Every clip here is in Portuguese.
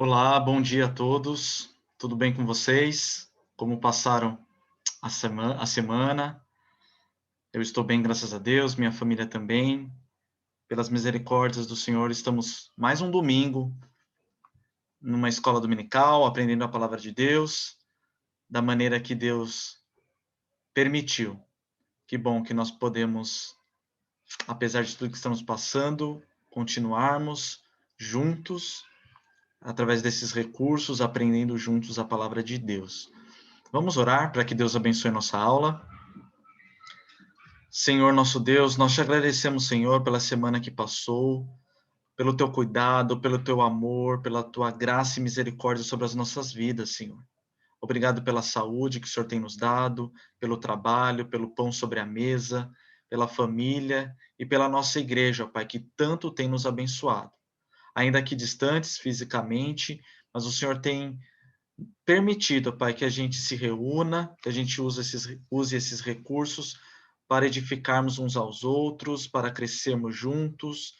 Olá, bom dia a todos. Tudo bem com vocês? Como passaram a semana? Eu estou bem, graças a Deus, minha família também. Pelas misericórdias do Senhor, estamos mais um domingo numa escola dominical, aprendendo a palavra de Deus, da maneira que Deus permitiu. Que bom que nós podemos, apesar de tudo que estamos passando, continuarmos juntos, através desses recursos, aprendendo juntos a palavra de Deus. Vamos orar para que Deus abençoe nossa aula. Senhor nosso Deus, nós te agradecemos, Senhor, pela semana que passou, pelo teu cuidado, pelo teu amor, pela tua graça e misericórdia sobre as nossas vidas, Senhor. Obrigado pela saúde que o Senhor tem nos dado, pelo trabalho, pelo pão sobre a mesa, pela família e pela nossa igreja, Pai, que tanto tem nos abençoado. Ainda que distantes fisicamente, mas o Senhor tem permitido, Pai, que a gente se reúna, que a gente use esses recursos para edificarmos uns aos outros, para crescermos juntos,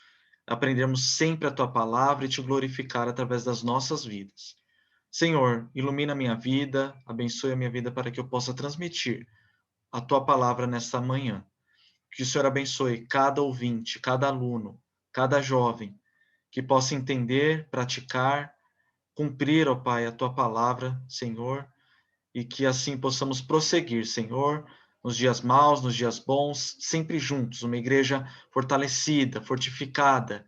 aprendermos sempre a Tua palavra e Te glorificar através das nossas vidas. Senhor, ilumina a minha vida, abençoe a minha vida para que eu possa transmitir a Tua palavra nesta manhã. Que o Senhor abençoe cada ouvinte, cada aluno, cada jovem, que possa entender, praticar, cumprir, ó Pai, a Tua palavra, Senhor, e que assim possamos prosseguir, Senhor, nos dias maus, nos dias bons, sempre juntos, uma igreja fortalecida, fortificada,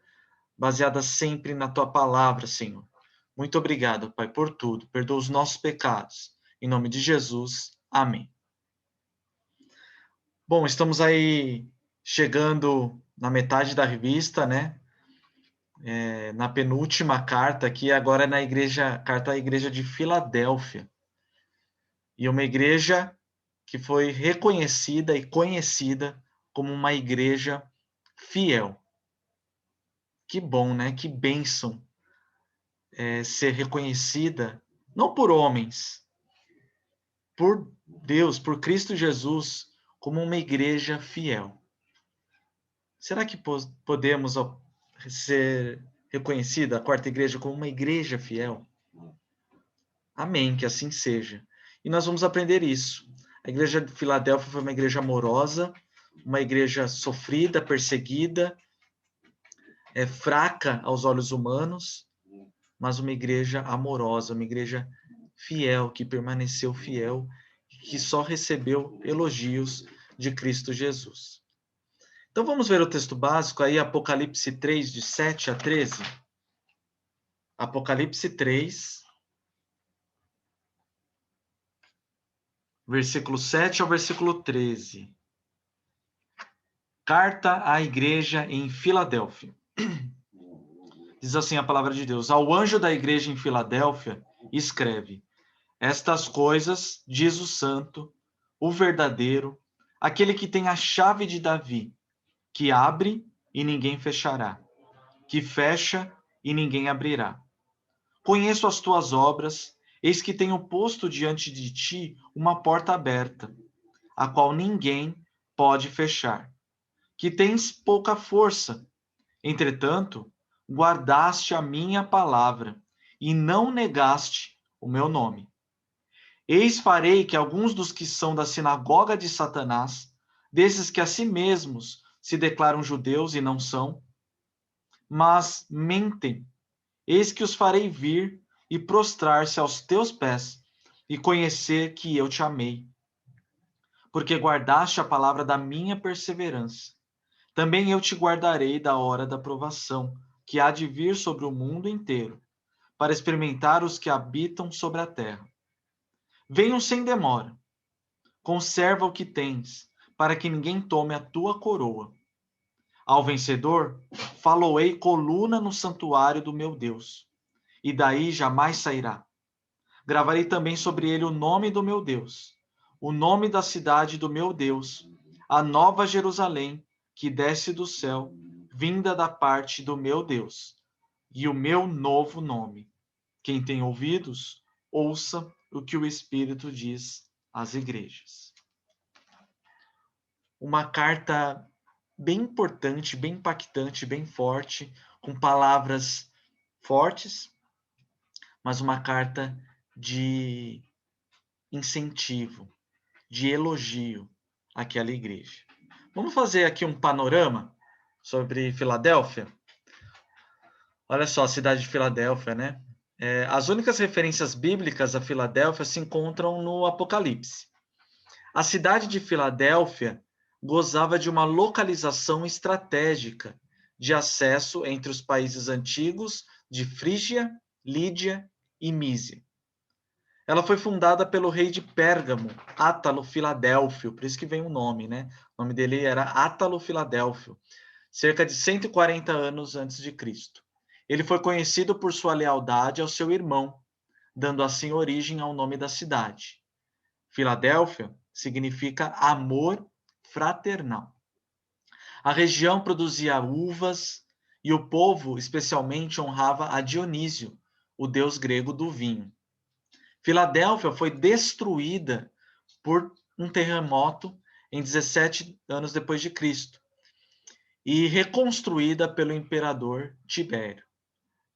baseada sempre na tua palavra, Senhor. Muito obrigado, Pai, por tudo. Perdoa os nossos pecados. Em nome de Jesus. Amém. Bom, estamos aí chegando na metade da revista, né? Na penúltima carta aqui, agora é na igreja, carta à igreja de Filadélfia. E uma igreja que foi reconhecida e conhecida como uma igreja fiel. Que bom, né? Que bênção ser reconhecida, não por homens, por Deus, por Cristo Jesus, como uma igreja fiel. Será que podemos ser reconhecida, a quarta igreja, como uma igreja fiel? Amém, que assim seja. E nós vamos aprender isso. A igreja de Filadélfia foi uma igreja amorosa, uma igreja sofrida, perseguida, fraca aos olhos humanos, mas uma igreja amorosa, uma igreja fiel, que permaneceu fiel, que só recebeu elogios de Cristo Jesus. Então vamos ver o texto básico aí, Apocalipse 3, de 7 a 13. Apocalipse 3, versículo 7 ao versículo 13. Carta à igreja em Filadélfia. Diz assim a palavra de Deus: Ao anjo da igreja em Filadélfia, escreve: Estas coisas diz o santo, o verdadeiro, aquele que tem a chave de Davi, que abre e ninguém fechará, que fecha e ninguém abrirá. Conheço as tuas obras, eis que tenho posto diante de ti uma porta aberta, a qual ninguém pode fechar. Que tens pouca força, entretanto, guardaste a minha palavra e não negaste o meu nome. Eis farei que alguns dos que são da sinagoga de Satanás, desses que a si mesmos se declaram judeus e não são, mas mentem, eis que os farei vir e prostrar-se aos teus pés e conhecer que eu te amei, porque guardaste a palavra da minha perseverança. Também eu te guardarei da hora da provação, que há de vir sobre o mundo inteiro, para experimentar os que habitam sobre a terra. Venham sem demora. Conserva o que tens, para que ninguém tome a tua coroa. Ao vencedor, faloei coluna no santuário do meu Deus, e daí jamais sairá. Gravarei também sobre ele o nome do meu Deus, o nome da cidade do meu Deus, a nova Jerusalém, que desce do céu, vinda da parte do meu Deus, e o meu novo nome. Quem tem ouvidos, ouça o que o Espírito diz às igrejas. Uma carta bem importante, bem impactante, bem forte, com palavras fortes, mas uma carta de incentivo, de elogio àquela igreja. Vamos fazer aqui um panorama sobre Filadélfia? Olha só, a cidade de Filadélfia, né? As únicas referências bíblicas a Filadélfia se encontram no Apocalipse. A cidade de Filadélfia gozava de uma localização estratégica de acesso entre os países antigos de Frígia, Lídia e Mísia. Ela foi fundada pelo rei de Pérgamo, Átalo Filadélfio, por isso que vem o nome, né? O nome dele era Átalo Filadélfio, cerca de 140 anos antes de Cristo. Ele foi conhecido por sua lealdade ao seu irmão, dando assim origem ao nome da cidade. Filadélfia significa amor fraternal. A região produzia uvas e o povo especialmente honrava a Dionísio, o deus grego do vinho. Filadélfia foi destruída por um terremoto em 17 anos depois de Cristo e reconstruída pelo imperador Tibério.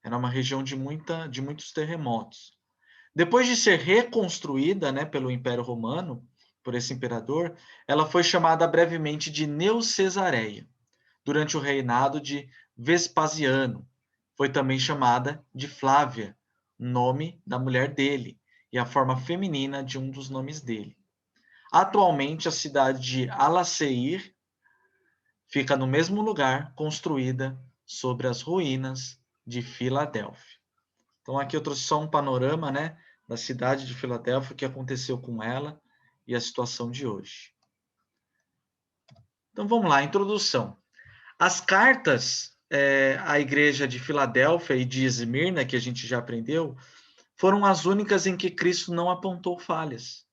Era uma região de muitos terremotos. Depois de ser reconstruída, né, pelo Império Romano, por esse imperador, ela foi chamada brevemente de Neo-Cesareia, durante o reinado de Vespasiano. Foi também chamada de Flávia, nome da mulher dele, e a forma feminina de um dos nomes dele. Atualmente, a cidade de Alaceir fica no mesmo lugar, construída sobre as ruínas de Filadélfia. Então, aqui eu trouxe só um panorama, né, da cidade de Filadélfia, o que aconteceu com ela e a situação de hoje. Então, vamos lá, introdução. As cartas à igreja de Filadélfia e de Esmirna, que a gente já aprendeu, foram as únicas em que Cristo não apontou falhas.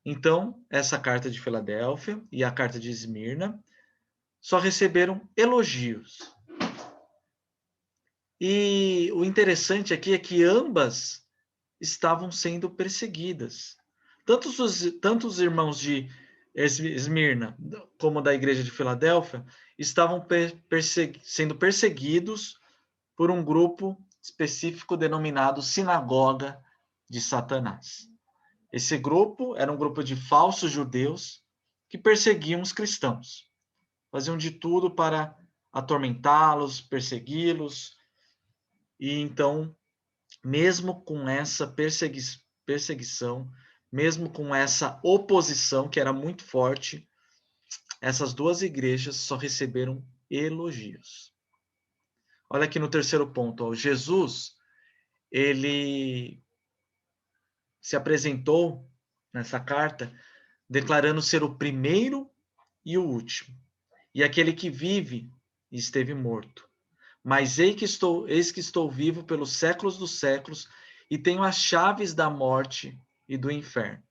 Então, essa carta de Filadélfia e a carta de Esmirna só receberam elogios. E o interessante aqui é que ambas estavam sendo perseguidas. Tanto os irmãos de Esmirna como da igreja de Filadélfia estavam sendo perseguidos por um grupo específico denominado Sinagoga de Satanás. Esse grupo era um grupo de falsos judeus que perseguiam os cristãos. Faziam de tudo para atormentá-los, persegui-los. E então, mesmo com essa perseguição, mesmo com essa oposição que era muito forte, essas duas igrejas só receberam elogios. Olha aqui no terceiro ponto, ó, Jesus, ele se apresentou nessa carta declarando ser o primeiro e o último, e aquele que vive e esteve morto. Mas eis que estou vivo pelos séculos dos séculos e tenho as chaves da morte e do inferno.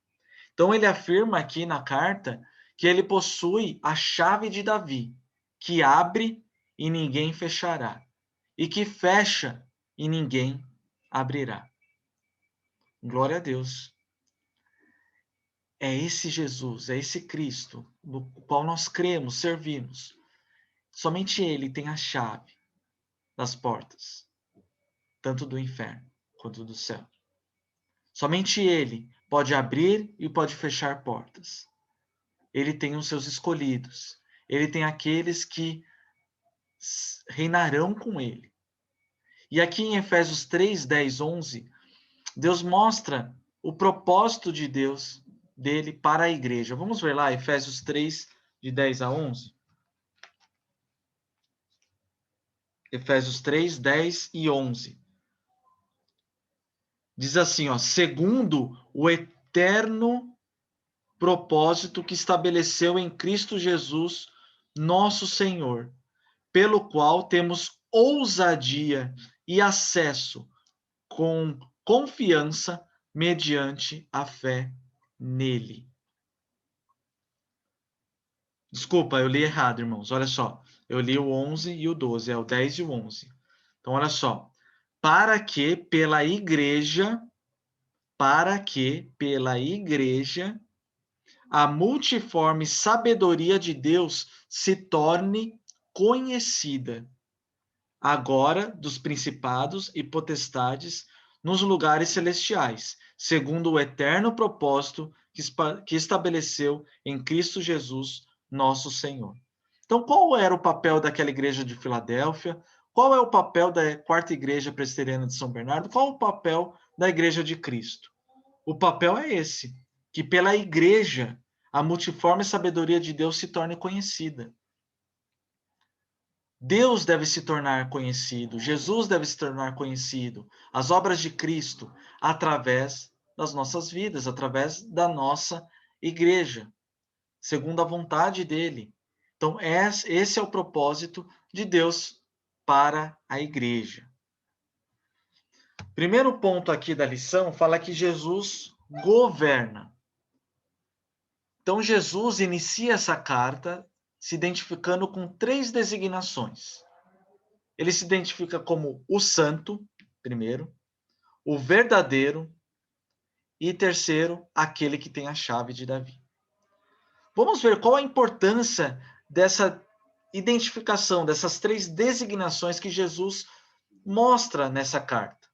Então ele afirma aqui na carta que ele possui a chave de Davi, que abre e ninguém fechará, e que fecha e ninguém abrirá. Glória a Deus. É esse Jesus, é esse Cristo, no qual nós cremos, servimos. Somente ele tem a chave das portas, tanto do inferno quanto do céu. Somente ele pode abrir e pode fechar portas. Ele tem os seus escolhidos. Ele tem aqueles que reinarão com ele. E aqui em Efésios 3, 10, 11, Deus mostra o propósito de Deus, dele para a igreja. Vamos ver lá, Efésios 3, de 10 a 11. Efésios 3, 10 e 11. Diz assim, ó, segundo o eterno propósito que estabeleceu em Cristo Jesus, nosso Senhor, pelo qual temos ousadia e acesso com confiança mediante a fé nele. Desculpa, eu li errado, irmãos. Olha só, eu li o 11 e o 12, é o 10 e o 11. Então, olha só. Para que pela igreja a multiforme sabedoria de Deus se torne conhecida, agora dos principados e potestades nos lugares celestiais, segundo o eterno propósito que estabeleceu em Cristo Jesus, nosso Senhor. Então, qual era o papel daquela igreja de Filadélfia? Qual é o papel da quarta igreja presbiteriana de São Bernardo? Qual o papel da igreja de Cristo? O papel é esse, que pela igreja a multiforme sabedoria de Deus se torne conhecida. Deus deve se tornar conhecido, Jesus deve se tornar conhecido, as obras de Cristo, através das nossas vidas, através da nossa igreja, segundo a vontade dele. Então, esse é o propósito de Deus para a igreja. Primeiro ponto aqui da lição fala que Jesus governa. Então, Jesus inicia essa carta se identificando com 3 designações. Ele se identifica como o santo, primeiro, o verdadeiro e terceiro, aquele que tem a chave de Davi. Vamos ver qual a importância dessa identificação, dessas 3 designações que Jesus mostra nessa carta.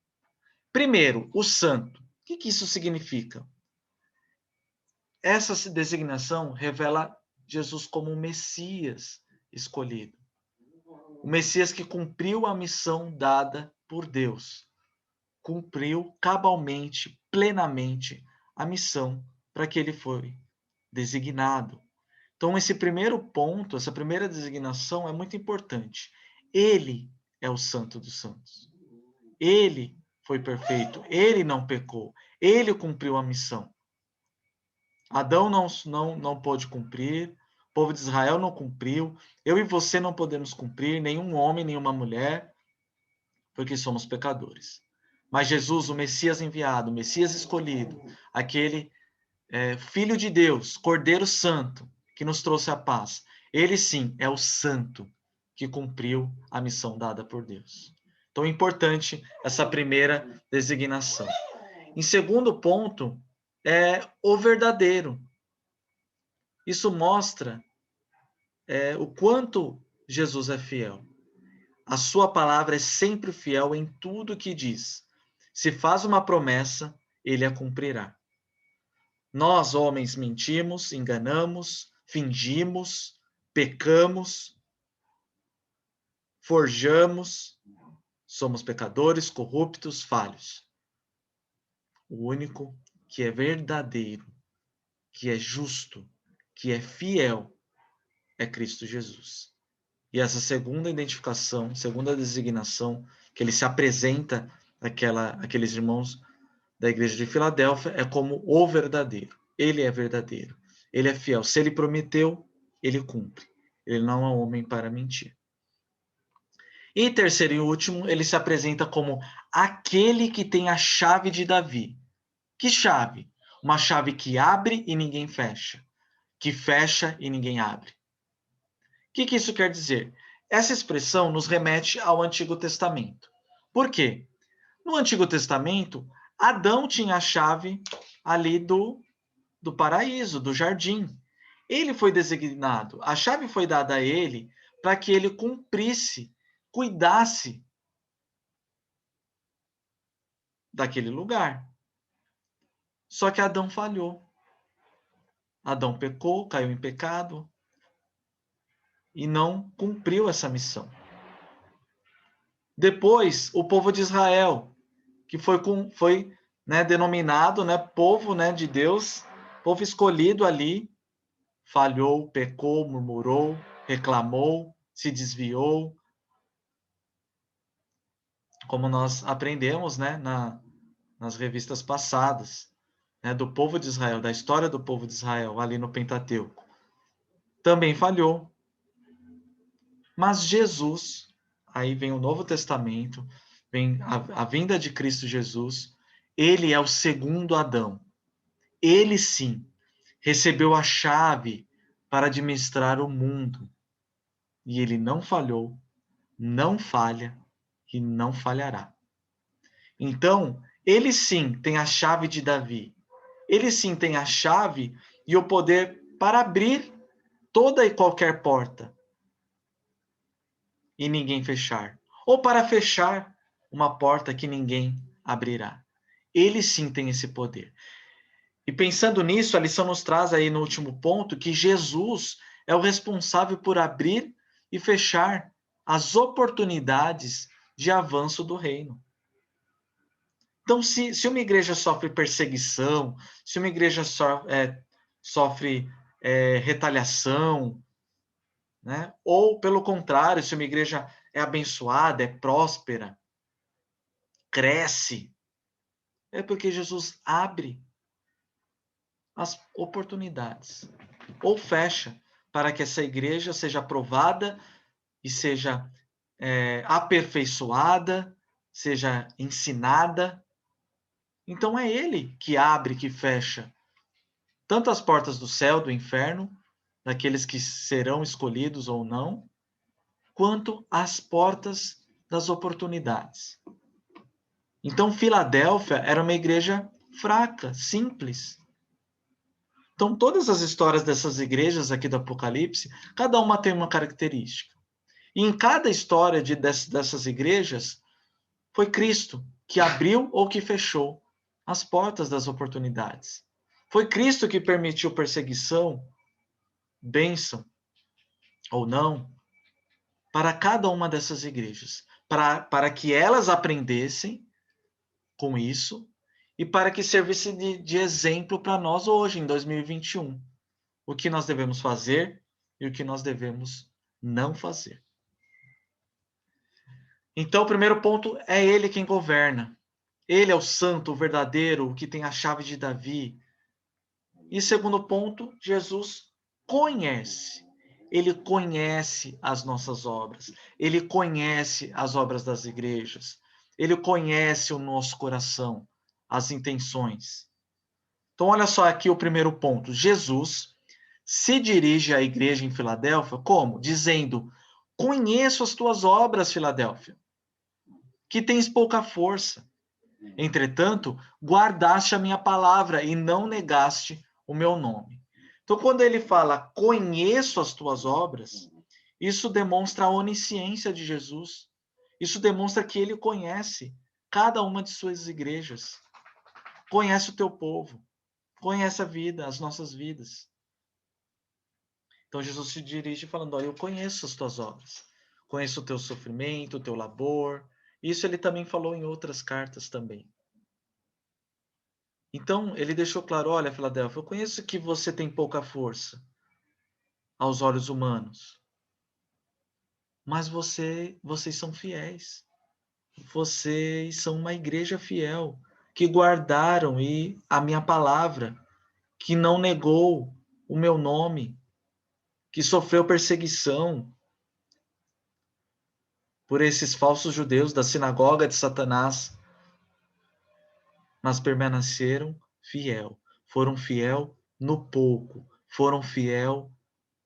Primeiro, o santo. O que isso significa? Essa designação revela Jesus como o Messias escolhido. O Messias que cumpriu a missão dada por Deus. Cumpriu cabalmente, plenamente, a missão para que ele foi designado. Então, esse primeiro ponto, essa primeira designação é muito importante. Ele é o Santo dos Santos. Ele foi perfeito, ele não pecou, ele cumpriu a missão. Adão não pôde cumprir, o povo de Israel não cumpriu, eu e você não podemos cumprir, nenhum homem, nenhuma mulher, porque somos pecadores. Mas Jesus, o Messias enviado, o Messias escolhido, aquele Filho de Deus, Cordeiro Santo, que nos trouxe a paz, ele sim é o santo que cumpriu a missão dada por Deus. Então é importante essa primeira designação. Em segundo ponto, é o verdadeiro. Isso mostra o quanto Jesus é fiel. A sua palavra é sempre fiel em tudo que diz. Se faz uma promessa, ele a cumprirá. Nós, homens, mentimos, enganamos, fingimos, pecamos, forjamos, somos pecadores, corruptos, falhos. O único que é verdadeiro, que é justo, que é fiel, é Cristo Jesus. E essa segunda identificação, segunda designação, que ele se apresenta àqueles irmãos da igreja de Filadélfia, é como o verdadeiro. Ele é verdadeiro. Ele é fiel. Se ele prometeu, ele cumpre. Ele não é homem para mentir. E terceiro e último, ele se apresenta como aquele que tem a chave de Davi. Que chave? Uma chave que abre e ninguém fecha. Que fecha e ninguém abre. O que isso quer dizer? Essa expressão nos remete ao Antigo Testamento. Por quê? No Antigo Testamento, Adão tinha a chave ali do paraíso, do jardim. Ele foi designado, a chave foi dada a ele para que ele cumprisse, cuidasse daquele lugar. Só que Adão falhou. Adão pecou, caiu em pecado e não cumpriu essa missão. Depois, o povo de Israel, que foi denominado povo de Deus, povo escolhido ali, falhou, pecou, murmurou, reclamou, se desviou. Como nós aprendemos nas revistas passadas, do povo de Israel, da história do povo de Israel, ali no Pentateuco. Também falhou. Mas Jesus, aí vem o Novo Testamento, vem a vinda de Cristo Jesus, ele é o segundo Adão. Ele sim recebeu a chave para administrar o mundo. E ele não falhou, não falha e não falhará. Então, ele sim tem a chave de Davi. Ele sim tem a chave e o poder para abrir toda e qualquer porta e ninguém fechar. Ou para fechar uma porta que ninguém abrirá. Ele sim tem esse poder. E pensando nisso, a lição nos traz aí no último ponto que Jesus é o responsável por abrir e fechar as oportunidades de avanço do reino. Então, se uma igreja sofre perseguição, se uma igreja sofre retaliação, né? Ou, pelo contrário, se uma igreja é abençoada, é próspera, cresce, é porque Jesus abre as oportunidades ou fecha para que essa igreja seja aprovada e seja aperfeiçoada, seja ensinada. Então é ele que abre, que fecha tanto as portas do céu, do inferno, daqueles que serão escolhidos ou não, quanto as portas das oportunidades. Então, Filadélfia era uma igreja fraca, simples. Então, todas as histórias dessas igrejas aqui do Apocalipse, cada uma tem uma característica. E em cada história dessas igrejas, foi Cristo que abriu ou que fechou as portas das oportunidades. Foi Cristo que permitiu perseguição, bênção ou não, para cada uma dessas igrejas, para que elas aprendessem com isso e para que servisse de exemplo para nós hoje, em 2021. O que nós devemos fazer e o que nós devemos não fazer. Então, o primeiro ponto é ele quem governa. Ele é o santo, o verdadeiro, o que tem a chave de Davi. E segundo ponto, Jesus conhece. Ele conhece as nossas obras. Ele conhece as obras das igrejas. Ele conhece o nosso coração, as intenções. Então, olha só aqui o primeiro ponto. Jesus se dirige à igreja em Filadélfia como? Dizendo: conheço as tuas obras, Filadélfia, que tens pouca força. Entretanto, guardaste a minha palavra e não negaste o meu nome. Então, quando ele fala, conheço as tuas obras, isso demonstra a onisciência de Jesus. Isso demonstra que ele conhece cada uma de suas igrejas. Conhece o teu povo. Conhece a vida, as nossas vidas. Então, Jesus se dirige falando, olha, eu conheço as tuas obras. Conheço o teu sofrimento, o teu labor. Isso ele também falou em outras cartas também. Então, ele deixou claro, olha, Filadélfia, eu conheço que você tem pouca força aos olhos humanos, mas vocês são fiéis. Vocês são uma igreja fiel, que guardaram a minha palavra, que não negou o meu nome, que sofreu perseguição por esses falsos judeus da sinagoga de Satanás, mas permaneceram fiel. Foram fiel no pouco, foram fiel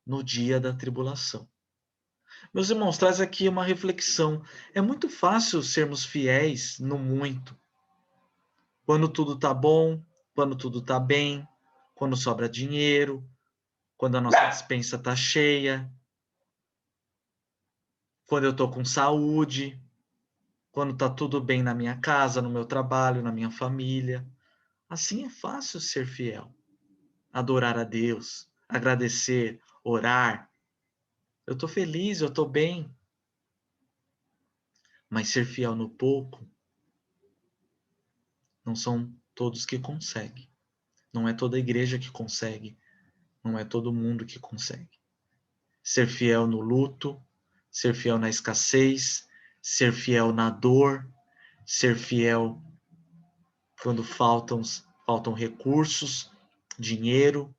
no dia da tribulação. Meus irmãos, traz aqui uma reflexão. É muito fácil sermos fiéis no muito. Quando tudo tá bom, quando tudo tá bem, quando sobra dinheiro, quando a nossa despensa tá cheia, quando eu tô com saúde, quando tá tudo bem na minha casa, no meu trabalho, na minha família. Assim é fácil ser fiel. Adorar a Deus, agradecer, orar. Eu tô feliz, eu tô bem. Mas ser fiel no pouco, não são todos que conseguem. Não é toda igreja que consegue. Não é todo mundo que consegue. Ser fiel no luto, ser fiel na escassez, ser fiel na dor, ser fiel quando faltam recursos, dinheiro.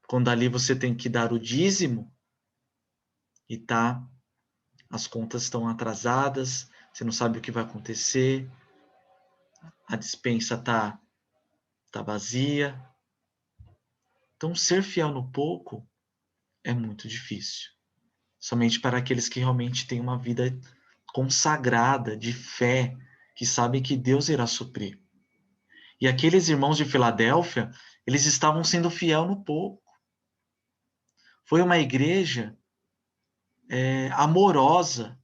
Quando ali você tem que dar o dízimo e as contas estão atrasadas, você não sabe o que vai acontecer, a despensa tá vazia. Então, ser fiel no pouco é muito difícil. Somente para aqueles que realmente têm uma vida consagrada, de fé, que sabem que Deus irá suprir. E aqueles irmãos de Filadélfia, eles estavam sendo fiel no pouco. Foi uma igreja amorosa,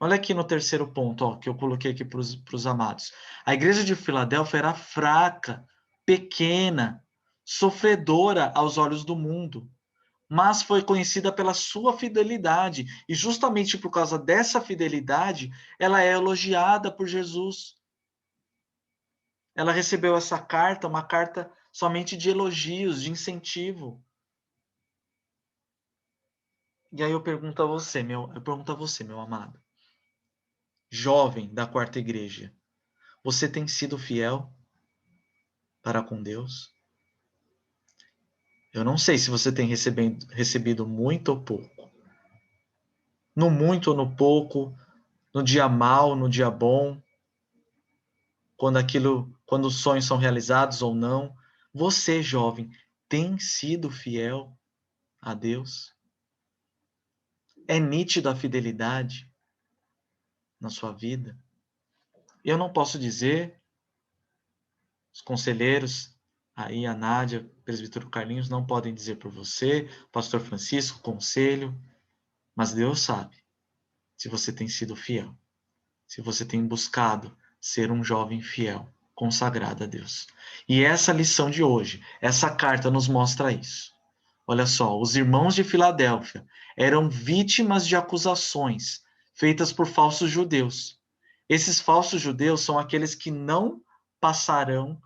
Olha aqui no terceiro ponto, ó, que eu coloquei aqui para os amados. A igreja de Filadélfia era fraca, pequena, sofredora aos olhos do mundo, mas foi conhecida pela sua fidelidade. E justamente por causa dessa fidelidade, ela é elogiada por Jesus. Ela recebeu essa carta, uma carta somente de elogios, de incentivo. E aí eu pergunto a você, meu amado, jovem da quarta igreja, você tem sido fiel para com Deus? Eu não sei se você tem recebido muito ou pouco. No muito ou no pouco, no dia mal, no dia bom, quando os sonhos são realizados ou não. Você, jovem, tem sido fiel a Deus? É nítida a fidelidade na sua vida? Eu não posso dizer, os conselheiros, aí a Nádia, o presbítero Carlinhos, não podem dizer por você, pastor Francisco, conselho, mas Deus sabe se você tem sido fiel, se você tem buscado ser um jovem fiel, consagrado a Deus. E essa lição de hoje, essa carta nos mostra isso. Olha só, os irmãos de Filadélfia eram vítimas de acusações feitas por falsos judeus. Esses falsos judeus são aqueles que não passaram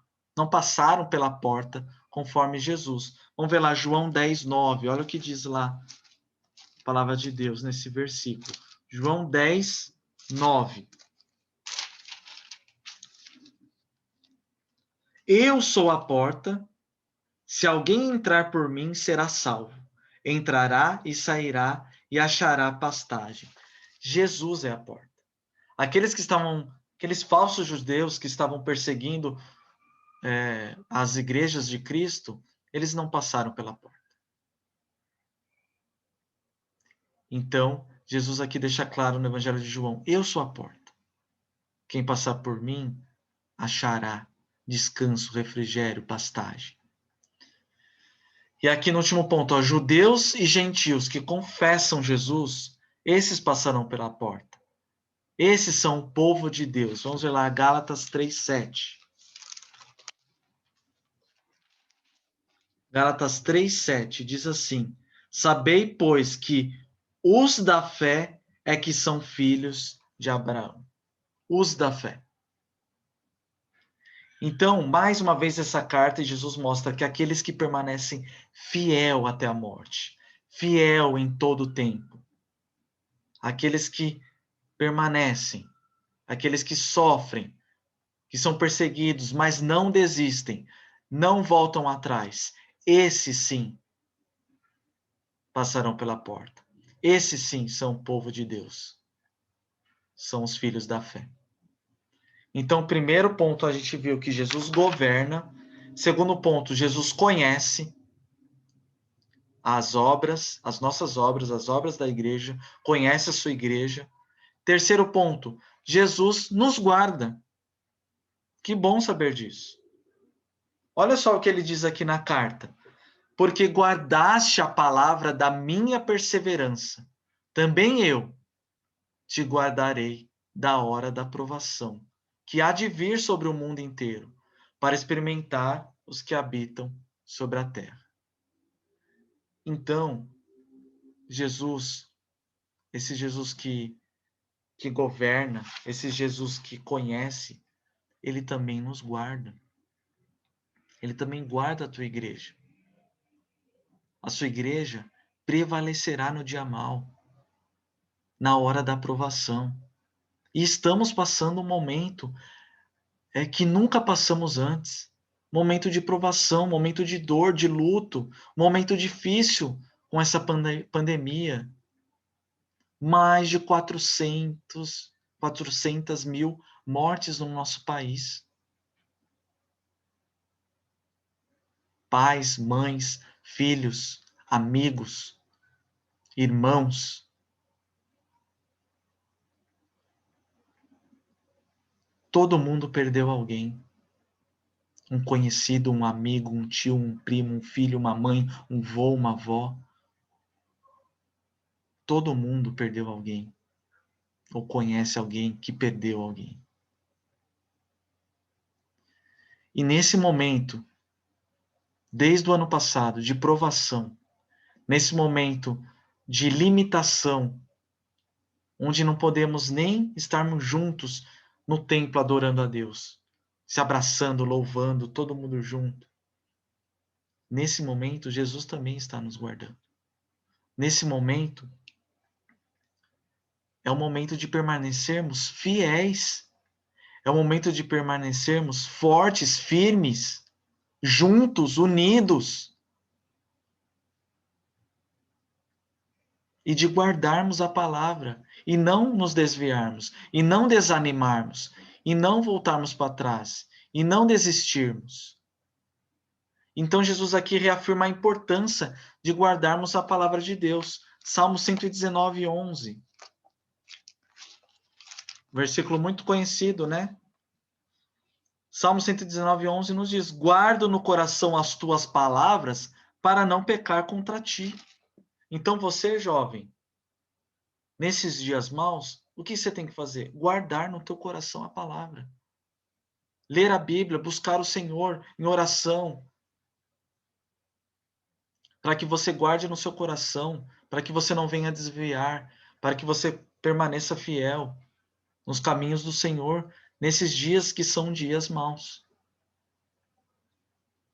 pela porta conforme Jesus. Vamos ver lá João 10:9. Olha o que diz lá a palavra de Deus nesse versículo. João 10:9. Eu sou a porta. Se alguém entrar por mim, será salvo. Entrará e sairá e achará pastagem. Jesus é a porta. Aqueles falsos judeus que estavam perseguindo as igrejas de Cristo, eles não passaram pela porta. Então, Jesus aqui deixa claro no Evangelho de João: eu sou a porta. Quem passar por mim achará descanso, refrigério, pastagem. E aqui no último ponto, ó, judeus e gentios que confessam Jesus, esses passarão pela porta. Esses são o povo de Deus. Vamos ver lá, Gálatas 3:7. Gálatas 3:7 diz assim: Sabei, pois, que os da fé é que são filhos de Abraão. Os da fé. Então, mais uma vez essa carta, Jesus mostra que aqueles que permanecem fiel até a morte, fiel em todo o tempo, aqueles que permanecem, aqueles que sofrem, que são perseguidos, mas não desistem, não voltam atrás, esses sim passarão pela porta. Esses sim são o povo de Deus, são os filhos da fé. Então, primeiro ponto, a gente viu que Jesus governa. Segundo ponto, Jesus conhece as obras, as nossas obras, as obras da igreja, conhece a sua igreja. Terceiro ponto, Jesus nos guarda. Que bom saber disso. Olha só o que ele diz aqui na carta. Porque guardaste a palavra da minha perseverança, também eu te guardarei da hora da provação, que há de vir sobre o mundo inteiro, para experimentar os que habitam sobre a terra. Então, Jesus, esse Jesus que governa, esse Jesus que conhece, ele também nos guarda. Ele também guarda a tua igreja. A sua igreja prevalecerá no dia mau, na hora da aprovação. E estamos passando um momento que nunca passamos antes. Momento de provação, momento de dor, de luto, momento difícil com essa pandemia. Mais de 400 mil mortes no nosso país. Pais, mães, filhos, amigos, irmãos. Todo mundo perdeu alguém. Um conhecido, um amigo, um tio, um primo, um filho, uma mãe, um vô, uma avó. Todo mundo perdeu alguém. ou conhece alguém que perdeu alguém. E nesse momento, desde o ano passado, de provação, nesse momento de limitação, onde não podemos nem estarmos juntos no templo adorando a Deus, se abraçando, louvando, todo mundo junto. Nesse momento, Jesus também está nos guardando. Nesse momento, é o momento de permanecermos fiéis. É o momento de permanecermos fortes, firmes, juntos, unidos. E de guardarmos a palavra. E não nos desviarmos. E não desanimarmos. E não voltarmos para trás. E não desistirmos. Então, Jesus aqui reafirma a importância de guardarmos a palavra de Deus. Salmo 119, 11. Versículo muito conhecido, né? Salmo 119, 11 nos diz: guardo no coração as tuas palavras para não pecar contra ti. Então você, jovem, nesses dias maus, o que você tem que fazer? Guardar no teu coração a palavra. Ler a Bíblia, buscar o Senhor em oração, para que você guarde no seu coração, para que você não venha desviar, para que você permaneça fiel nos caminhos do Senhor nesses dias que são dias maus.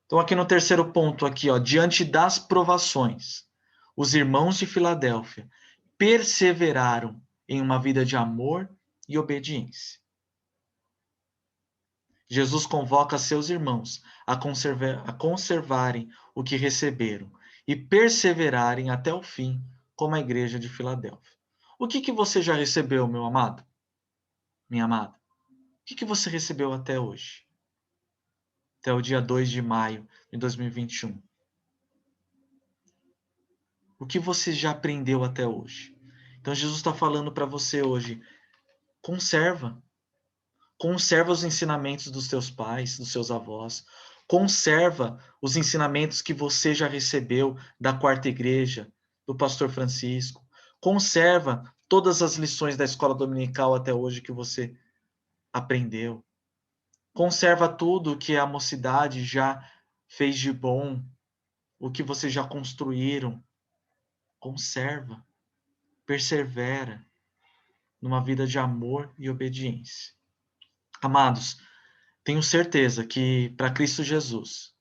Então, aqui no terceiro ponto, aqui, ó, diante das provações, os irmãos de Filadélfia perseveraram em uma vida de amor e obediência. Jesus convoca seus irmãos a conservarem o que receberam e perseverarem até o fim, como a igreja de Filadélfia. O que você já recebeu, meu amado? Minha amada? O que você recebeu até hoje? Até o dia 2 de maio de 2021. O que você já aprendeu até hoje? Então Jesus está falando para você hoje, conserva. Conserva os ensinamentos dos teus pais, dos seus avós. Conserva os ensinamentos que você já recebeu da quarta igreja, do pastor Francisco. Conserva todas as lições da escola dominical até hoje que você aprendeu. Conserva tudo que a mocidade já fez de bom, o que vocês já construíram. Conserva, persevera numa vida de amor e obediência. Amados, tenho certeza que para Cristo Jesus,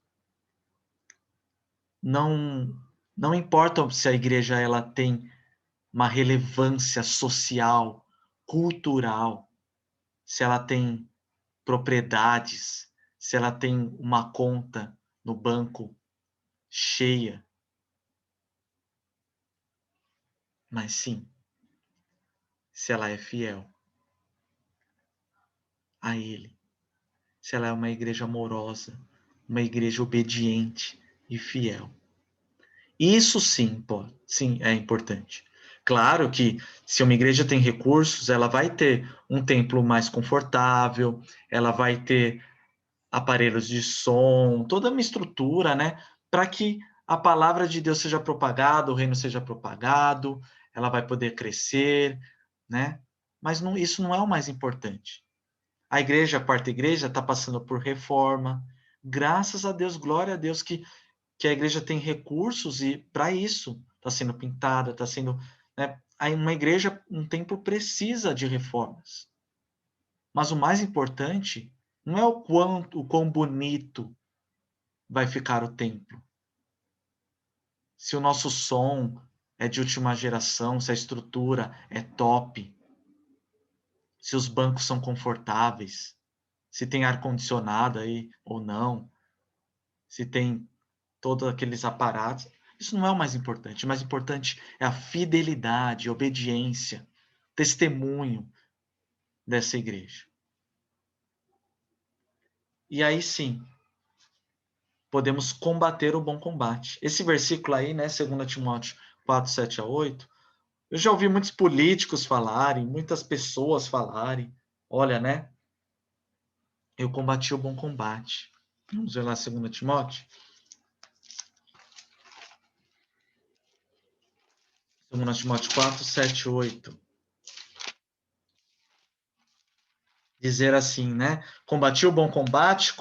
não importa se a igreja ela tem uma relevância social, cultural, se ela tem propriedades, se ela tem uma conta no banco cheia, mas sim, se ela é fiel a Ele, se ela é uma igreja amorosa, uma igreja obediente e fiel. Isso sim, sim, é importante. Claro que se uma igreja tem recursos, ela vai ter um templo mais confortável, ela vai ter aparelhos de som, toda uma estrutura, né, para que a palavra de Deus seja propagada, o reino seja propagado, ela vai poder crescer, né? Mas não, isso não é o mais importante. A igreja, a quarta igreja, está passando por reforma. Graças a Deus, glória a Deus que a igreja tem recursos e para isso está sendo pintada, está sendo, né, uma igreja, um templo precisa de reformas. Mas o mais importante não é o quão bonito vai ficar o templo. Se o nosso som é de última geração, se a estrutura é top, se os bancos são confortáveis, se tem ar-condicionado aí ou não, se tem todos aqueles aparatos. Isso não é o mais importante. O mais importante é a fidelidade, a obediência, testemunho dessa igreja. E aí sim, podemos combater o bom combate. Esse versículo aí, né, 2 Timóteo 4, 7 a 8, eu já ouvi muitos políticos falarem, muitas pessoas falarem, olha, né, eu combati o bom combate. Vamos ver lá 2 Timóteo. 2 Timóteo 4, 7, 8. dizer assim, né? Combati o bom combate,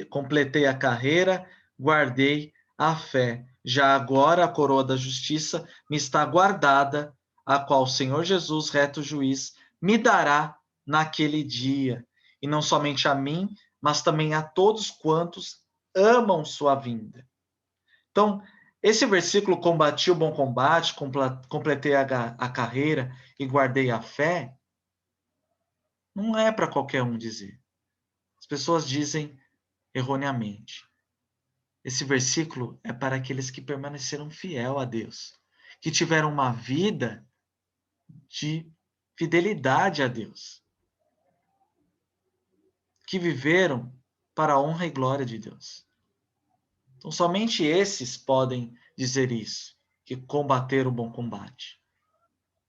completei a carreira, guardei a fé. Já agora a coroa da justiça me está guardada, a qual o Senhor Jesus, reto juiz, me dará naquele dia. E não somente a mim, mas também a todos quantos amam sua vinda. Então, esse versículo, combati o bom combate, completei a carreira e guardei a fé, não é para qualquer um dizer. As pessoas dizem erroneamente. Esse versículo é para aqueles que permaneceram fiel a Deus, que tiveram uma vida de fidelidade a Deus, que viveram para a honra e glória de Deus. Então, somente esses podem dizer isso, que combateram o bom combate.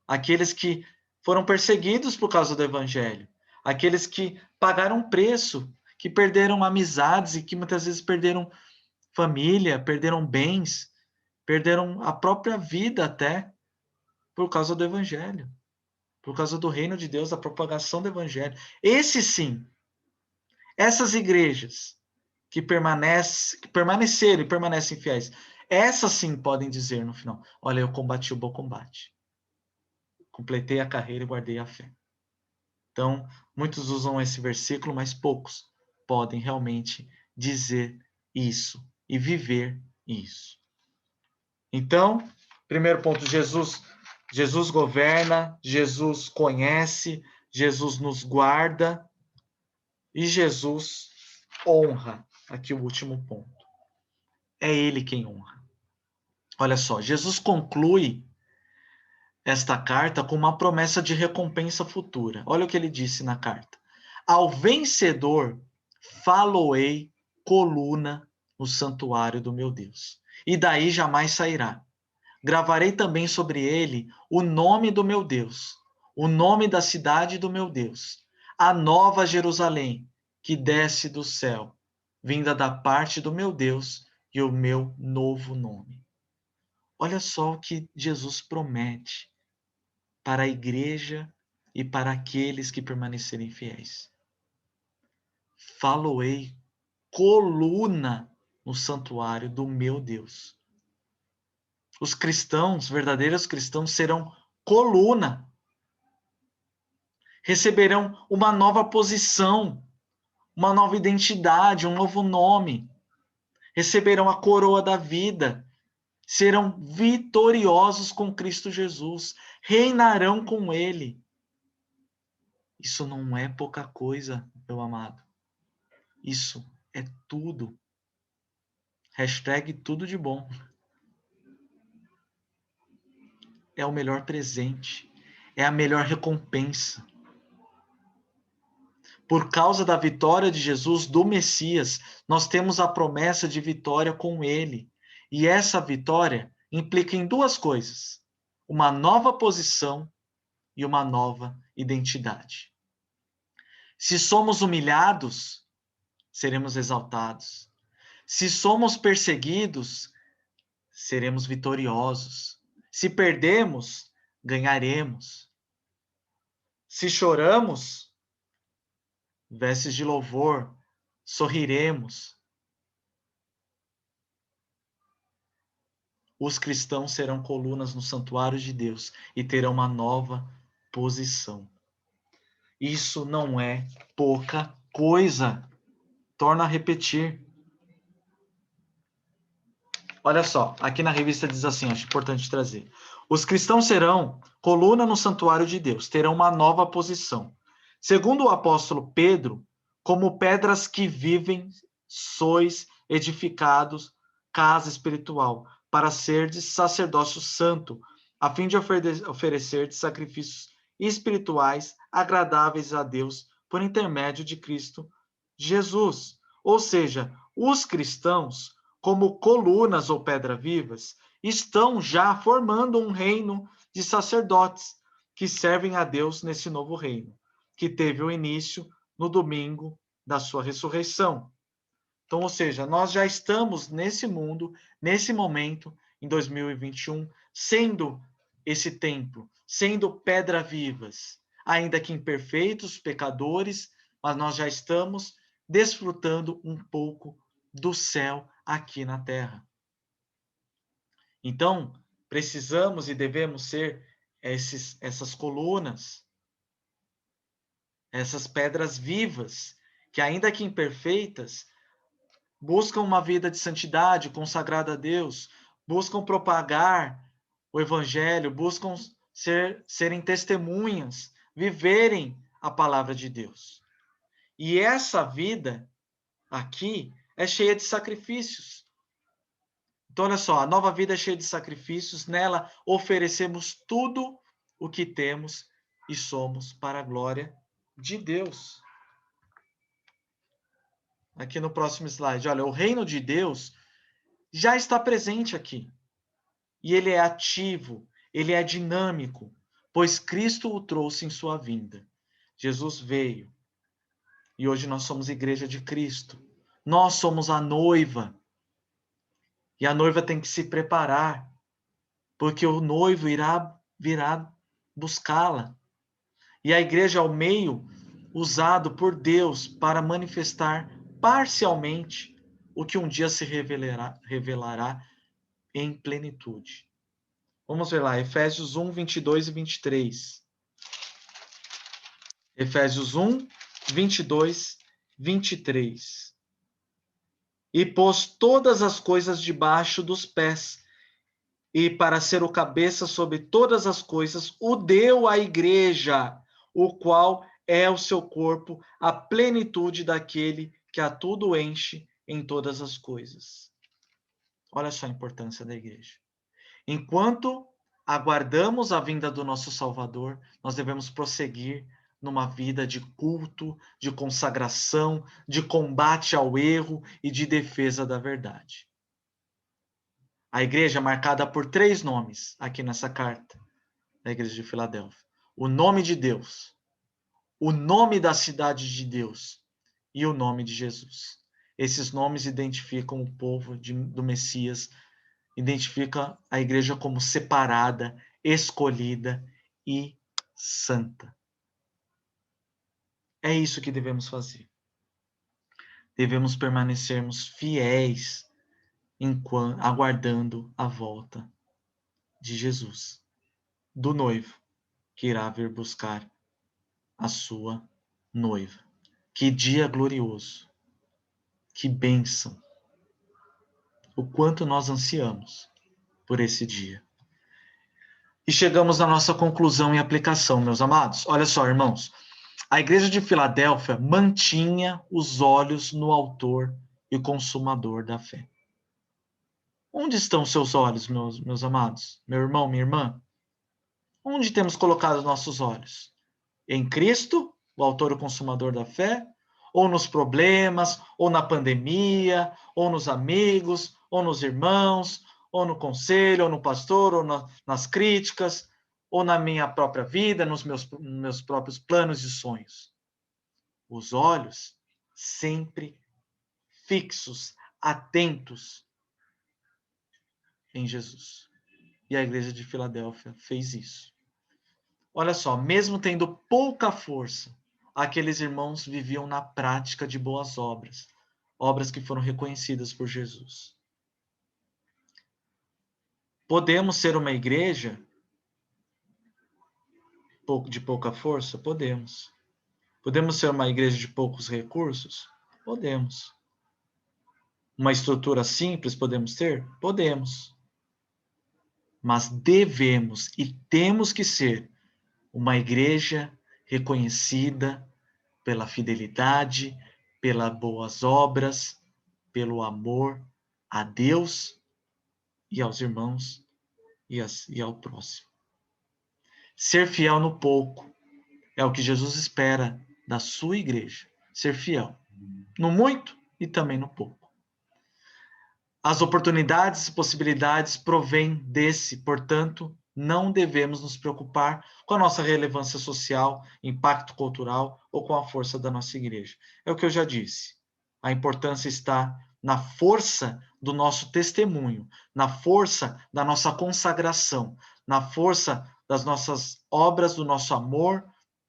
Aqueles que foram perseguidos por causa do evangelho, aqueles que pagaram preço, que perderam amizades e que muitas vezes perderam família, perderam bens, perderam a própria vida até por causa do evangelho, por causa do reino de Deus, da propagação do evangelho. Esse sim, essas igrejas que permaneceram e permanecem fiéis, essas sim podem dizer no final: olha, eu combati o bom combate, completei a carreira e guardei a fé. Então, muitos usam esse versículo, mas poucos podem realmente dizer isso e viver isso. Então, primeiro ponto, Jesus governa, Jesus conhece, Jesus nos guarda e Jesus honra. Aqui o último ponto. É ele quem honra. Olha só, Jesus conclui esta carta com uma promessa de recompensa futura. Olha o que ele disse na carta: ao vencedor faloei coluna no santuário do meu Deus, e daí jamais sairá. Gravarei também sobre ele o nome do meu Deus, o nome da cidade do meu Deus, a nova Jerusalém, que desce do céu, vinda da parte do meu Deus, e o meu novo nome. Olha só o que Jesus promete para a igreja e para aqueles que permanecerem fiéis. Faloei coluna no santuário do meu Deus. Os cristãos, verdadeiros cristãos, serão coluna. Receberão uma nova posição, uma nova identidade, um novo nome. Receberão a coroa da vida. Serão vitoriosos com Cristo Jesus. Reinarão com Ele. Isso não é pouca coisa, meu amado. Isso é tudo. Hashtag tudo de bom. É o melhor presente. É a melhor recompensa. Por causa da vitória de Jesus, do Messias, nós temos a promessa de vitória com ele. E essa vitória implica em duas coisas: uma nova posição e uma nova identidade. Se somos humilhados, seremos exaltados. Se somos perseguidos, seremos vitoriosos. Se perdemos, ganharemos. Se choramos, vestes de louvor, sorriremos. Os cristãos serão colunas no santuário de Deus e terão uma nova posição. Isso não é pouca coisa. Torna a repetir. Olha só, aqui na revista diz assim, acho importante trazer. Os cristãos serão coluna no santuário de Deus, terão uma nova posição. Segundo o apóstolo Pedro, como pedras que vivem, sois edificados casa espiritual, para serdes sacerdócio santo, a fim de oferecer sacrifícios espirituais agradáveis a Deus por intermédio de Cristo Jesus. Ou seja, os cristãos, como colunas ou pedras vivas, estão já formando um reino de sacerdotes que servem a Deus nesse novo reino, que teve o início no domingo da sua ressurreição. Então, ou seja, nós já estamos nesse mundo, nesse momento, em 2021, sendo esse templo, sendo pedras vivas, ainda que imperfeitos, pecadores, mas nós já estamos desfrutando um pouco do céu aqui na terra. Então, precisamos e devemos ser essas colunas, essas pedras vivas, que ainda que imperfeitas, buscam uma vida de santidade, consagrada a Deus, buscam propagar o evangelho, buscam serem testemunhas, viverem a palavra de Deus. E essa vida aqui é cheia de sacrifícios. Então, olha só, a nova vida é cheia de sacrifícios, nela oferecemos tudo o que temos e somos para a glória de Deus. Aqui no próximo slide, olha, o reino de Deus já está presente aqui. E ele é ativo, ele é dinâmico, pois Cristo o trouxe em sua vinda. Jesus veio. E hoje nós somos igreja de Cristo. Nós somos a noiva. E a noiva tem que se preparar, porque o noivo virá buscá-la. E a igreja é o meio usado por Deus para manifestar parcialmente o que um dia se revelará em plenitude. Vamos ver lá, Efésios 1, 22 e 23. Efésios 1, 22, 23. E pôs todas as coisas debaixo dos pés, e para ser o cabeça sobre todas as coisas, o deu à igreja, o qual é o seu corpo, a plenitude daquele que a tudo enche em todas as coisas. Olha só a importância da igreja. Enquanto aguardamos a vinda do nosso Salvador, nós devemos prosseguir numa vida de culto, de consagração, de combate ao erro e de defesa da verdade. A igreja é marcada por 3 nomes aqui nessa carta da igreja de Filadélfia. O nome de Deus, o nome da cidade de Deus e o nome de Jesus. Esses nomes identificam o povo do Messias, identifica a igreja como separada, escolhida e santa. É isso que devemos fazer. Devemos permanecermos fiéis enquanto aguardando a volta de Jesus, do noivo, que irá vir buscar a sua noiva. Que dia glorioso! Que bênção! O quanto nós ansiamos por esse dia. E chegamos à nossa conclusão e aplicação, meus amados. Olha só, irmãos. A igreja de Filadélfia mantinha os olhos no autor e consumador da fé. Onde estão seus olhos, meus amados? Meu irmão, minha irmã? Onde temos colocado os nossos olhos? Em Cristo, o autor e consumador da fé? Ou nos problemas, ou na pandemia, ou nos amigos, ou nos irmãos, ou no conselho, ou no pastor, ou nas críticas, ou na minha própria vida, nos meus próprios planos e sonhos? Os olhos sempre fixos, atentos em Jesus. E a igreja de Filadélfia fez isso. Olha só, mesmo tendo pouca força, aqueles irmãos viviam na prática de boas obras, obras que foram reconhecidas por Jesus. Podemos ser uma igreja de pouca força? Podemos. Podemos ser uma igreja de poucos recursos? Podemos. Uma estrutura simples podemos ter? Podemos. Mas devemos e temos que ser uma igreja reconhecida pela fidelidade, pelas boas obras, pelo amor a Deus e aos irmãos e ao próximo. Ser fiel no pouco é o que Jesus espera da sua igreja. Ser fiel no muito e também no pouco. As oportunidades e possibilidades provêm desse, portanto, não devemos nos preocupar com a nossa relevância social, impacto cultural ou com a força da nossa igreja. É o que eu já disse. A importância está na força do nosso testemunho, na força da nossa consagração, na força das nossas obras, do nosso amor,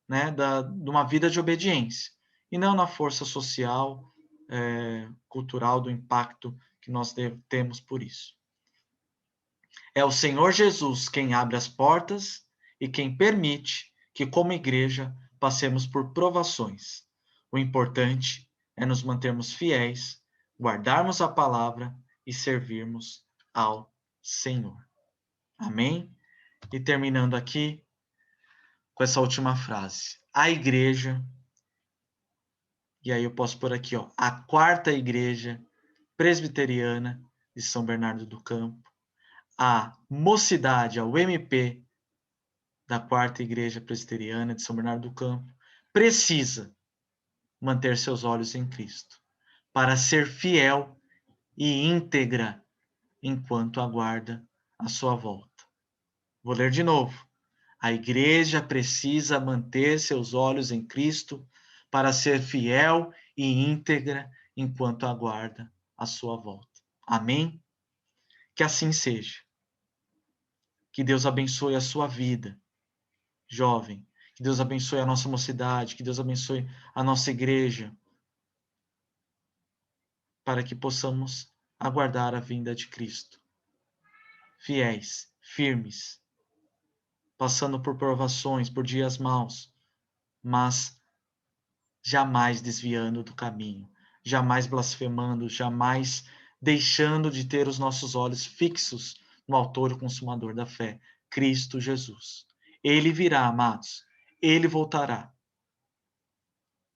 né, de uma vida de obediência. e não na força social, cultural, do impacto que nós temos por isso. É o Senhor Jesus quem abre as portas e quem permite que, como igreja, passemos por provações. O importante é nos mantermos fiéis, guardarmos a palavra e servirmos ao Senhor. Amém? E terminando aqui com essa última frase. A igreja, e aí eu posso pôr aqui, ó, a quarta igreja presbiteriana de São Bernardo do Campo, a mocidade, a UMP da quarta igreja presbiteriana de São Bernardo do Campo, precisa manter seus olhos em Cristo, para ser fiel e íntegra enquanto aguarda a sua volta. Vou ler de novo. A igreja precisa manter seus olhos em Cristo para ser fiel e íntegra enquanto aguarda a sua volta. Amém? Que assim seja. Que Deus abençoe a sua vida, jovem. Que Deus abençoe a nossa mocidade. Que Deus abençoe a nossa igreja. Para que possamos aguardar a vinda de Cristo. Fiéis, firmes, passando por provações, por dias maus, mas jamais desviando do caminho, jamais blasfemando, jamais deixando de ter os nossos olhos fixos no autor e consumador da fé, Cristo Jesus. Ele virá, amados, ele voltará.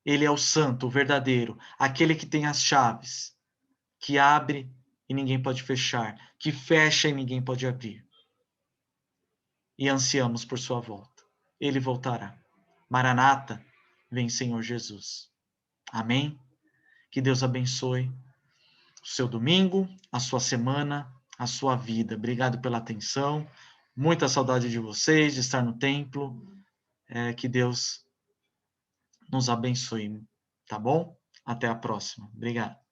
Ele é o santo, o verdadeiro, aquele que tem as chaves, que abre e ninguém pode fechar, que fecha e ninguém pode abrir. E ansiamos por sua volta. Ele voltará. Maranata, vem Senhor Jesus. Amém? Que Deus abençoe o seu domingo, a sua semana, a sua vida. Obrigado pela atenção. Muita saudade de vocês, de estar no templo. Que Deus nos abençoe, tá bom? Até a próxima. Obrigado.